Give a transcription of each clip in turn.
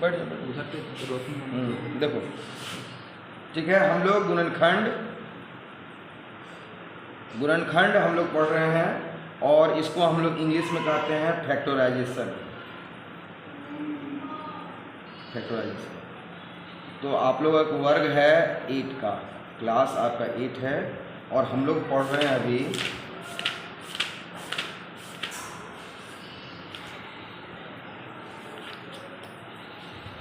बैठ जाओ उधर पे रोशनी। देखो ठीक है, हम लोग गुणनखंड हम लोग पढ़ रहे हैं और इसको हम लोग इंग्लिश में कहते हैं फैक्टराइजेशन। तो आप लोगों का वर्ग है 8 का, क्लास आपका 8 है और हम लोग पढ़ रहे हैं अभी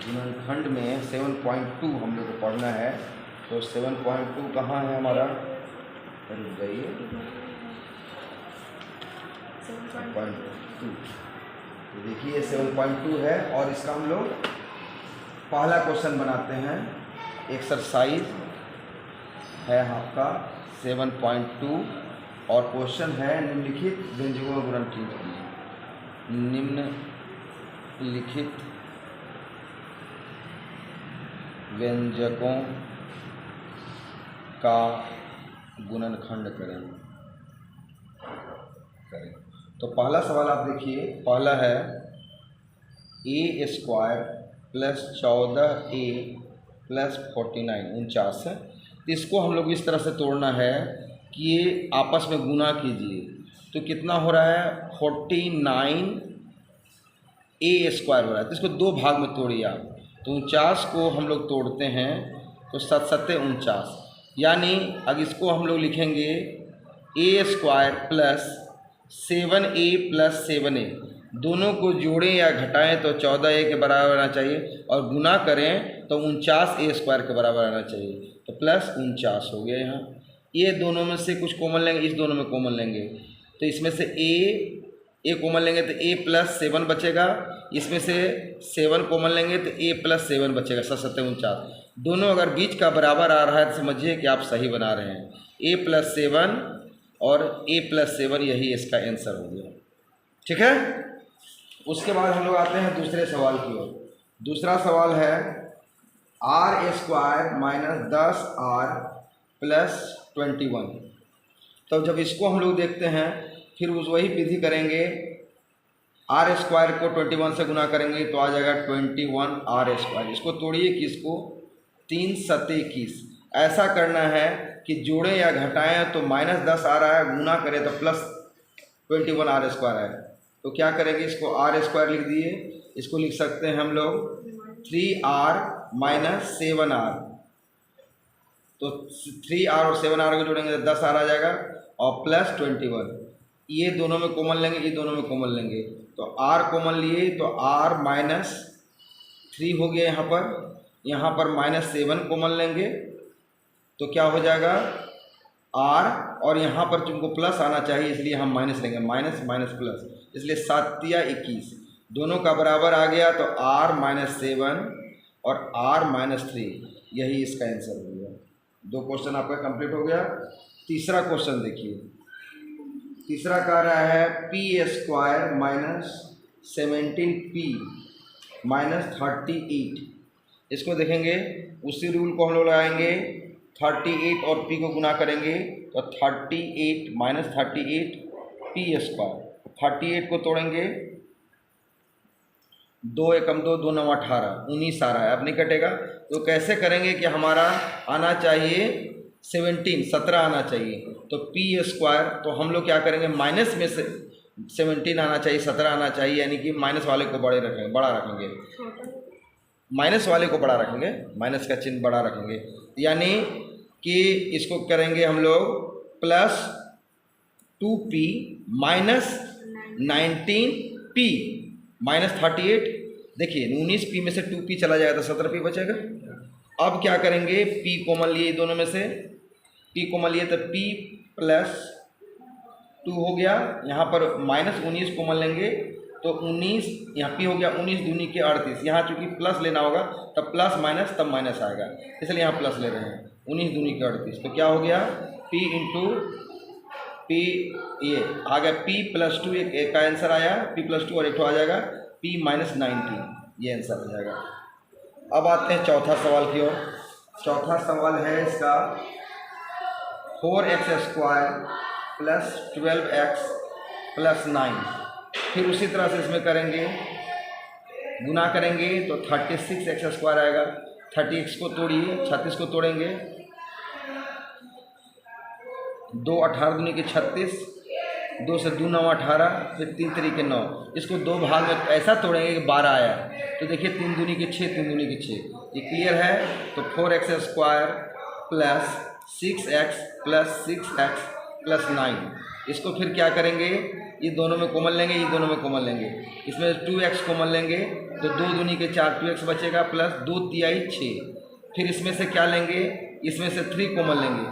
गुणनखंड में 7.2 हम लोग को पढ़ना है। तो 7.2 कहाँ है हमारा, रुक जाइए, 7.2 तो देखिए 7.2 है और इसका हम लोग पहला क्वेश्चन बनाते हैं। एक्सरसाइज है आपका 7.2 और क्वेश्चन है निम्नलिखित व्यंजकों का गुणन कीजिए। निम्नलिखित व्यंजकों का गुणनखंड करें। तो पहला सवाल आप देखिए, पहला है a square plus 14a plus 49 49 है। तो इसको हम लोग इस तरह से तोड़ना है कि ये आपस में गुना कीजिए। तो कितना हो रहा है, 49a स्क्वायर हो रहा है। तो इसको दो भाग में तोड़िए आप। तो 49 को हम लोग तोड़ते हैं तो 7 7 49, यानी अब इसको हम लोग लिखेंगे a square plus 7a plus 7a, दोनों को जोड़ें या घटाएं तो 14a के बराबर आना चाहिए और गुना करें तो 49a स्क्वायर के बराबर आना चाहिए। तो प्लस 49 हो गया। यहाँ ये दोनों में से कुछ कॉमन लेंगे, इस दोनों में कॉमन लेंगे तो इसमें से a कॉमन लेंगे तो a प्लस 7 बचेगा, इसमें से 7 कॉमन लेंगे तो a प्लस 7 बचेगा। 7 7 49, दोनों अगर बीच का बराबर आ रहा है तो समझिए कि आप सही बना रहे हैं। a प्लस 7 और a प्लस 7 यही इसका आंसर हो गया। ठीक है, उसके बाद हम लोग आते हैं दूसरे सवाल की ओर। दूसरा सवाल है are square minus 10r plus 21। तो जब इसको हम लोग देखते हैं फिर उस वही विधि करेंगे, आर स्क्वायर को 21 से गुना करेंगे तो आ जाएगा 21r स्क्वायर। इसको तोड़िए किसको, 3 7 21। ऐसा करना है कि जोड़ें या घटाएं तो -10 आ रहा है, गुना करें तो प्लस 21r स्क्वायर है। तो क्या करेंगे, इसको r स्क्वायर लिख दिए, इसको लिख सकते हैं हम लोग 3r माइनस 7r। तो 3r और 7r को जोड़ेंगे तो 10r आ जाएगा और प्लस 21। ये दोनों में कॉमन लेंगे, ये दोनों में कॉमन लेंगे तो r कॉमन लिए तो r माइनस 3 हो गया। यहाँ पर -7 कॉमन लेंगे तो क्या हो जाएगा r, और यहाँ पर तुमको प्लस आना चाहिए इसलिए हम माइनस लेंगे, माइनस माइनस प्लस, इसलिए 7 या 21 दोनों का बराबर आ गया तो r माइनस 7 और r माइनस 3, यही इसका आंसर हो गया। 2 क्वेश्चन आपका कंप्लीट हो गया। तीसरा क्वेश्चन देखिए, तीसरा कह रहा है p square minus 17p minus 38। इसको देखेंगे, उसी रूल को हम लोग लगाएंगे, 38 और p को गुना करेंगे तो 38 माइनस 38 p स्क्वायर। 38 को तोड़ेंगे, 2 एकम 2, 2 9 18, 19 आ रहा है, अब नहीं कटेगा। तो कैसे करेंगे कि हमारा आना चाहिए 17 आना चाहिए। तो p स्क्वायर, तो हम लोग क्या करेंगे, माइनस में से 17 आना चाहिए, 17 आना चाहिए, यानी कि माइनस वाले को बड़ा रखेंगे, माइनस वाले को बड़ा रखेंगे, माइनस का चिन्ह बड़ा रखेंगे, यानी कि इसको करेंगे हम लोग plus 2p minus 19p minus 38। देखिए 19p में से 2p चला जाएगा तो 17p बचेगा। अब क्या करेंगे, p कॉमन लिए दोनों में से, p कॉमन लिए तो p प्लस 2 हो गया। यहाँ पर माइनस 19 कॉमन लेंगे तो 19, यहाँ p हो गया 19 दूनी के 38। यहाँ चूँकि प्लस लेना होगा तब प्लस माइनस तब माइनस आएगा, इसलिए यहाँ प्लस ले रहे हैं, 19 दूनी के 38। तो क्या हो गया, p इंटू p, ये आ गया p प्लस 2, एक का आंसर आया, p प्लस 2 और एक तो आ जाएगा p माइनस 19, ये आंसर हो जाएगा। अब आते हैं चौथा सवाल की ओर। चौथा सवाल है इसका 4x square plus 12x plus 9। फिर उसी तरह से इसमें करेंगे गुना करेंगे तो 36x² आएगा। 30x को तोड़िए, 36 को तोड़ेंगे, 2 18 दूनी के 36, 2 से 2 9 18, फिर 3 3 9। इसको दो भाग में ऐसा तोड़ेंगे कि 12 आया। तो देखिए 3 दूनी के 6, 3 दूनी के 6, ये क्लियर है। तो 4x² plus 6x plus 6x plus 9। इसको फिर क्या करेंगे, ये दोनों में कॉमन लेंगे, ये दोनों में कॉमन लेंगे, इसमें 2x कॉमन लेंगे तो 2 दूनी के 4, 2x बचेगा प्लस 2 तिहाई 6। फिर इसमें से क्या लेंगे, इसमें से 3 कॉमन लेंगे,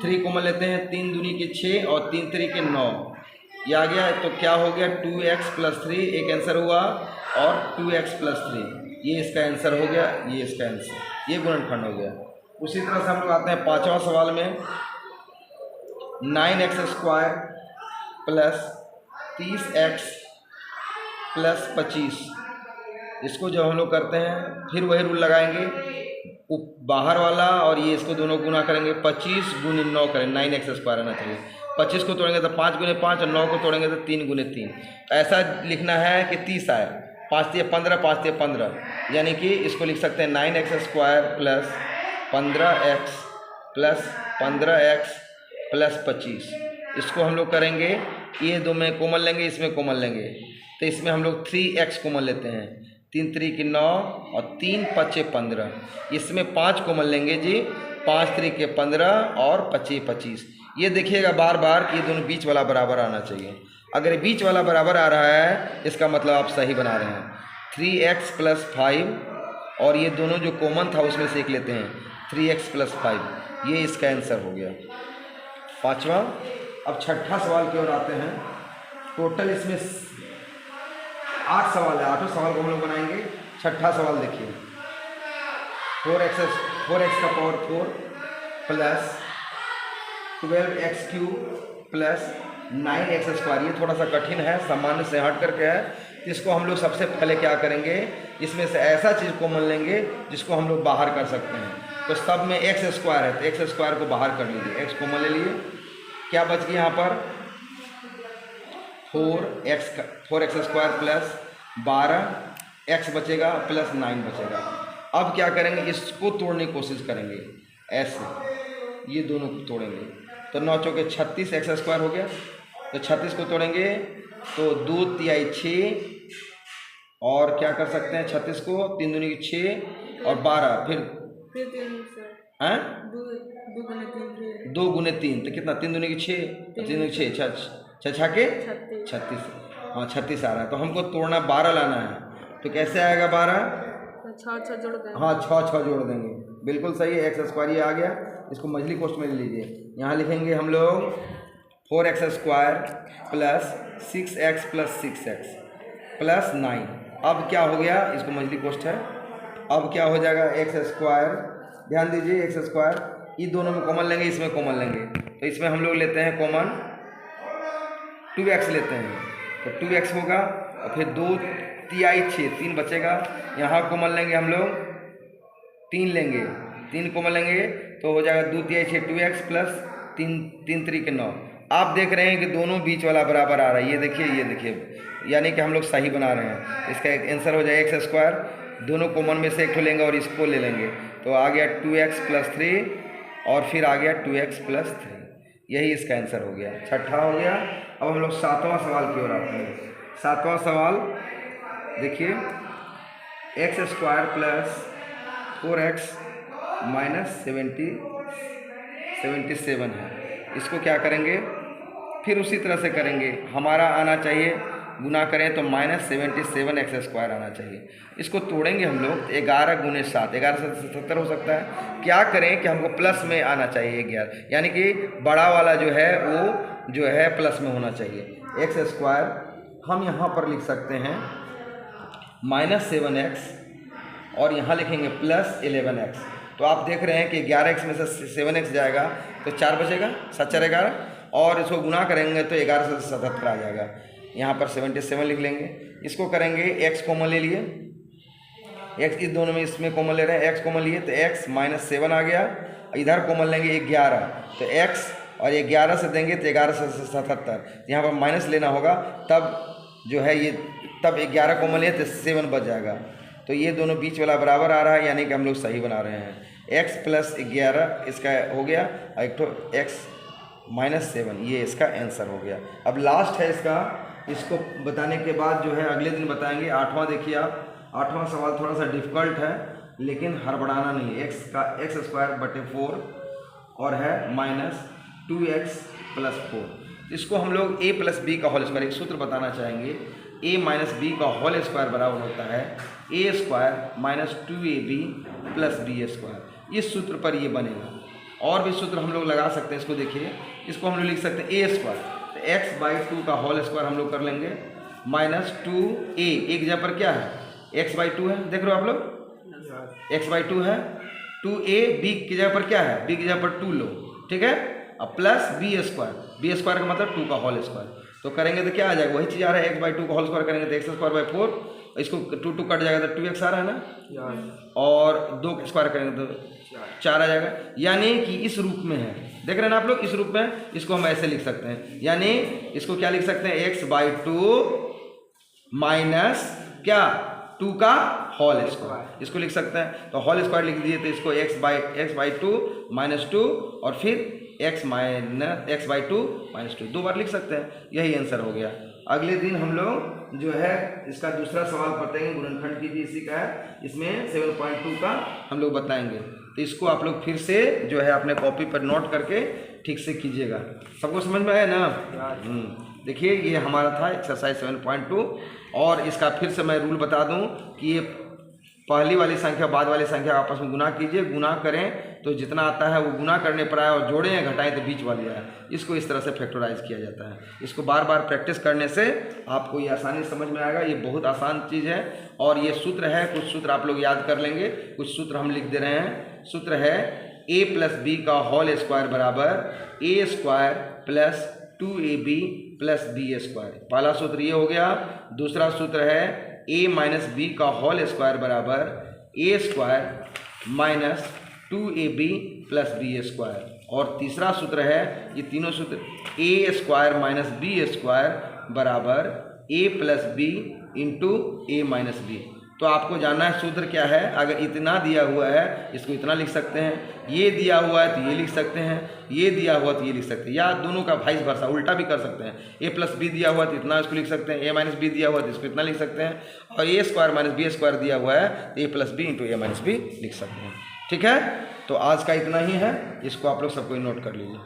3 कॉमन लेते हैं, 3 दूनी के 6 और 3 3 9, ये आ गया। तो क्या हो गया 2x प्लस 3, एक आंसर हुआ, और 2x प्लस 3, ये इसका आंसर हो गया, ये इसका आंसर, ये गुणनखंड हो गया। उसी तरह से हम लोग आते हैं 5वां सवाल में। 9x² प्लस 30x प्लस 25, इसको जब हम लोग करते हैं फिर वही रूल लगाएंगे, बाहर वाला और ये इसको दोनों गुना करेंगे, 25 गुने 9 करें, 9x² आना चाहिए। 25 को तोड़ेंगे तो 5 गुने 5, और 9 को तोड़ेंगे तो 3 गुने 3। ऐसा लिखना है कि 30 आए, 5 तिया 15, 5 तिया 15, यानी कि इसको लिख सकते हैं 9x² plus 15x plus 15x plus 25। इसको हम लोग करेंगे, ये दो में कॉमन लेंगे, इसमें कॉमन लेंगे, तो इसमें हम लोग 3x कॉमन लेते हैं, 3 3 9 और 3 5 15। इसमें 5 कॉमन लेंगे जी, 5 3 15 और 5 25। ये देखिएगा बार बार कि ये दोनों बीच वाला बराबर आना चाहिए। अगर बीच वाला बराबर आ रहा है इसका मतलब आप सही बना रहे हैं। 3x प्लस 5, और ये दोनों जो कॉमन था उसमें से एक लेते हैं, 3x प्लस 5, ये इसका आंसर हो गया 5वां। अब 6ठा सवाल की ओर आते हैं। टोटल इसमें 8 सवाल है, 8 सवाल को हम लोग बनाएंगे। 6ठा सवाल देखिए, 4x का power 4 plus 12x³ plus 9x²। ये थोड़ा सा कठिन है, सामान्य से हट करके है, तो इसको हम लोग सबसे पहले क्या करेंगे, इसमें से ऐसा चीज़ कॉमन लेंगे जिसको हम लोग बाहर कर सकते हैं। तो सब में x² है तो x² को बाहर कर लीजिए, x कॉमन ले लिए, क्या बच गया यहाँ पर 4x² प्लस 12x बचेगा प्लस 9 बचेगा। अब क्या करेंगे, इसको तोड़ने की कोशिश करेंगे, ऐसे ये दोनों को तोड़ेंगे, तो 9 चौके 36x² हो गया। तो 36 को तोड़ेंगे तो 2 तिहाई 6, और क्या कर सकते हैं 36 को, 3 दूनी की 6 और 12, फिर 2 गुने 3 तो कितना, 3 दूनी की 6, 3 दूनी की 6, 6 के 36, हाँ 36 आ रहा है। तो हमको तोड़ना 12 लाना है, तो कैसे आएगा 12, 6 जोड़ देंगे, हाँ 6 जोड़ देंगे, बिल्कुल सही है। x² ये आ गया, इसको मछली कोष्ठ में ले लीजिए। यहाँ लिखेंगे हम लोग 4x² plus 6x plus 6x plus 9। अब क्या हो गया, इसको मछली कोष्ठ है, अब क्या हो जाएगा x², ध्यान दीजिए x², ये दोनों में कॉमन लेंगे, इसमें कॉमन लेंगे, तो इसमें हम लोग लेते हैं कॉमन 2x लेते हैं, तो 2x होगा, और फिर 2 तिहाई 6, 3 बचेगा, यहाँ कॉमन लेंगे हम लोग 3 लेंगे, 3 कॉमन लेंगे तो हो जाएगा 2 तिहाई 6, 2x प्लस 3 3 9। आप देख रहे हैं कि दोनों बीच वाला बराबर आ रहा है, ये देखिए, यानी कि हम लोग सही बना रहे हैं। इसका एक आंसर हो जाएगा x², दोनों कॉमन में से एक तो लेंगे और इसको ले लेंगे, तो आ गया 2x प्लस 3, और फिर आ गया 2x प्लस 3, यही इसका आंसर हो गया। 6ठा हो गया। अब हम लोग 7वां सवाल की ओर आते हैं। 7वां सवाल देखिए, x² प्लस 4x माइनस 77 है। इसको क्या करेंगे, फिर उसी तरह से करेंगे, हमारा आना चाहिए, गुना करें तो -77x² आना चाहिए। इसको तोड़ेंगे हम लोग, 11 गुने 7, 11 से 70 हो सकता है। क्या करें कि हमको प्लस में आना चाहिए 11, यानी कि बड़ा वाला जो है वो जो है प्लस में होना चाहिए। x² हम यहाँ पर लिख सकते हैं -7x, और यहाँ लिखेंगे प्लस 11x। तो आप देख रहे हैं कि 11x में से 7x जाएगा तो 4 बचेगा, 7 4 11, और इसको गुना करेंगे तो 11 से 77 आ जाएगा। यहाँ पर 77 लिख लेंगे। इसको करेंगे, x कॉमन ले लिए, x इस दोनों में इसमें कॉमन ले रहे हैं, x कॉमन लिए तो x -7 आ गया, इधर कॉमन लेंगे 11, तो x और 11 से देंगे तो 11 से 77, यहाँ पर माइनस लेना होगा, तब जो है ये तब 11 कॉमन लिया तो 7 बच जाएगा। तो ये दोनों बीच वाला बराबर आ रहा है, यानी कि हम लोग सही बना रहे हैं। x प्लस 11 इसका हो गया, और एक तो x माइनस 7 ये इसका आंसर हो गया। अब लास्ट है इसका, इसको बताने के बाद जो है अगले दिन बताएंगे। 8वां देखिए आप, 8वां सवाल थोड़ा सा डिफिकल्ट है लेकिन हड़बड़ाना नहीं है। x का x²/4 और है माइनस 2x + 4। इसको हम लोग a + b का होल स्क्वायर, एक सूत्र बताना चाहेंगे। a - b का होल स्क्वायर बराबर होता है a² - 2ab + b²। इस सूत्र पर ये बनेगा। और भी सूत्र हम लोग लगा सकते हैं, इसको देखिए, इसको हम लोग लिख सकते हैं a², तो x/2 का होल स्क्वायर हम लोग कर लेंगे -2a। एक जगह पर क्या है, x/2 है, देख रहे हो आप लोग, x/2 है। 2a b की जगह पर क्या है, b की जगह पर 2 लो, ठीक है। अब प्लस b² का मतलब 2 का होल स्क्वायर, तो करेंगे तो क्या आ जाएगा, वही चीज़ आ रहा है। x/2 का होल स्क्वायर करेंगे तो x²/4, इसको 2 कट जाएगा तो 2x आ रहा है ना, और 2 का स्क्वायर करेंगे तो 4 आ जाएगा। यानी कि इस रूप में है, देख रहे हैं ना आप लोग, इस रूप में। इसको हम ऐसे लिख सकते हैं, यानी इसको क्या लिख सकते हैं, x/2 माइनस क्या, 2 का होल स्क्वायर, इसको लिख सकते हैं। तो होल स्क्वायर लिख दिए तो इसको x/2 - 2 और फिर x/2 - 2 2 बार लिख सकते हैं। यही आंसर हो गया। अगले दिन हम लोग जो है इसका दूसरा सवाल पढ़ेंगे, गुणनखंड की भी इसी का है, इसमें 7.2 का हम लोग बताएंगे। तो इसको आप लोग फिर से जो है अपने कॉपी पर नोट करके ठीक से कीजिएगा। सबको समझ में आया ना? देखिए ये हमारा था एक्सरसाइज 7.2। और इसका फिर से मैं रूल बता दूं कि ये पहली वाली संख्या बाद वाली संख्या आपस में गुना कीजिए, गुना करें तो जितना आता है वो गुना करने पर आए, और जोड़ें या घटाएं तो बीच वाली आए। इसको इस तरह से फैक्टराइज किया जाता है। इसको बार बार प्रैक्टिस करने से आपको ये आसानी समझ में आएगा। ये बहुत आसान चीज़ है। और ये सूत्र है, कुछ सूत्र आप लोग याद कर लेंगे, कुछ सूत्र हम लिख दे रहे हैं। सूत्र है a + b का होल स्क्वायर बराबर a² + 2ab + b²। पहला सूत्र ये हो गया। दूसरा सूत्र है a - b का होल स्क्वायर बराबर a² - 2ab + b²। और तीसरा सूत्र है, ये तीनों सूत्र, a² - b² बराबर a + b × a - b। तो आपको जानना है सूत्र क्या है। अगर इतना दिया हुआ है इसको इतना लिख सकते हैं, ये दिया हुआ है तो ये लिख सकते हैं, ये दिया हुआ तो ये लिख सकते हैं, या दोनों का वाइस वर्सा उल्टा भी कर सकते हैं। a + b दिया हुआ तो इतना इसको लिख सकते हैं, a - b दिया हुआ तो इसको इतना लिख सकते हैं, और a² - b² दिया हुआ है तो a + b × a - b लिख सकते हैं। ठीक है, तो आज का इतना ही है, इसको आप लोग सब कोई नोट कर लीजिए।